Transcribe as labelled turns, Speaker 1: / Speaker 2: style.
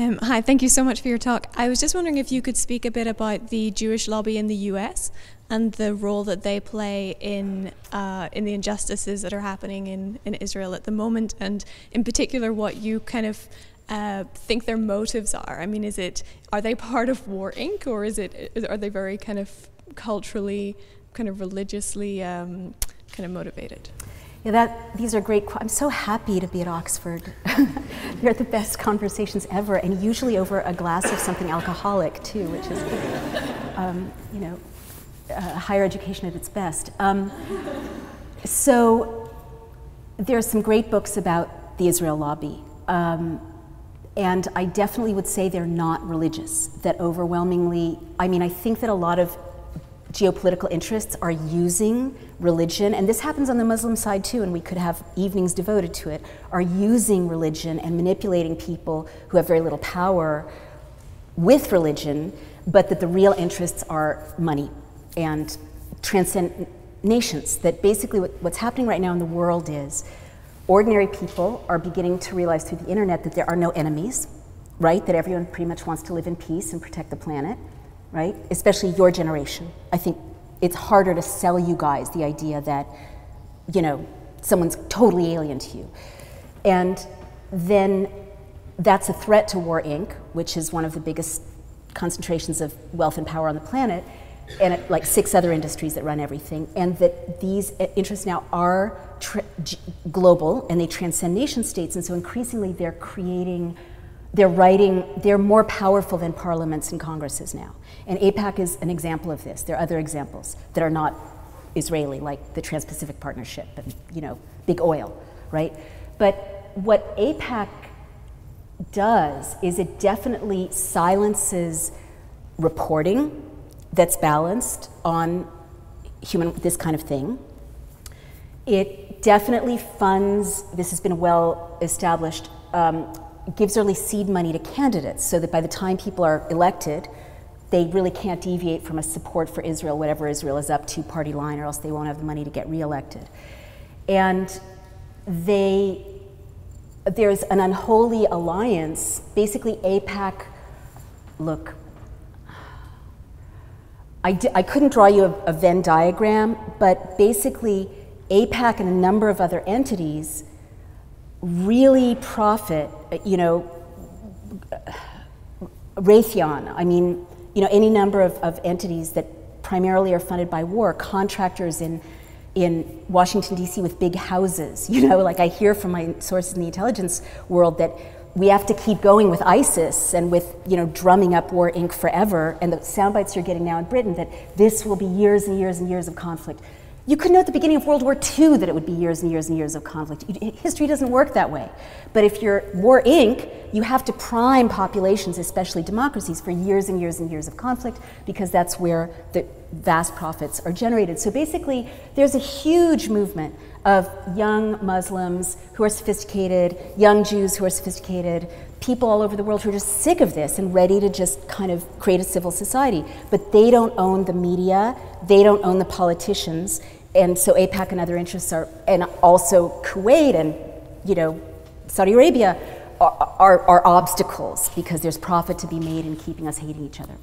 Speaker 1: Hi, thank you so much for your talk. I was just wondering if you could speak a bit about the Jewish lobby in the US and the role that they play in the injustices that are happening in Israel at the moment, and in particular what you kind of think their motives are. I mean, are they part of War Inc., or are they very kind of culturally, kind of religiously kind of motivated?
Speaker 2: Yeah, these are great. I'm so happy to be at Oxford. They're the best conversations ever, and usually over a glass of something alcoholic too, which is, higher education at its best. So there are some great books about the Israel lobby, and I definitely would say they're not religious. That overwhelmingly, I mean, I think that a lot of geopolitical interests are using religion, and this happens on the Muslim side too, and we could have evenings devoted to it, are using religion and manipulating people who have very little power with religion, but that the real interests are money and transcend nations. That basically what's happening right now in the world is ordinary people are beginning to realize through the internet that there are no enemies, right? That everyone pretty much wants to live in peace and protect the planet. Right? Especially your generation. I think it's harder to sell you guys the idea that, someone's totally alien to you. And then that's a threat to War Inc., which is one of the biggest concentrations of wealth and power on the planet, and like 6 other industries that run everything. And that these interests now are global, and they transcend nation states, and so increasingly they're more powerful than parliaments and congresses now. And AIPAC is an example of this. There are other examples that are not Israeli, like the Trans-Pacific Partnership and big oil, right? But what AIPAC does is it definitely silences reporting that's balanced on this kind of thing. It definitely funds, this has been well established, gives early seed money to candidates so that by the time people are elected, they really can't deviate from a support for Israel, whatever Israel is up to, party line, or else they won't have the money to get reelected. And there's an unholy alliance. Basically, AIPAC, look, I couldn't draw you a Venn diagram, but basically AIPAC and a number of other entities really profit, Raytheon, I mean, any number of entities that primarily are funded by war, contractors in Washington, D.C. with big houses, like I hear from my sources in the intelligence world that we have to keep going with ISIS and with, drumming up War Inc. forever, and the sound bites you're getting now in Britain that this will be years and years and years of conflict. You could know at the beginning of World War II that it would be years and years and years of conflict. History doesn't work that way. But if you're War Inc., you have to prime populations, especially democracies, for years and years and years of conflict, because that's where the vast profits are generated. So basically, there's a huge movement of young Muslims who are sophisticated, young Jews who are sophisticated, people all over the world who are just sick of this and ready to just kind of create a civil society. But they don't own the media, they don't own the politicians, and so AIPAC and other interests are, and also Kuwait and Saudi Arabia are obstacles because there's profit to be made in keeping us hating each other.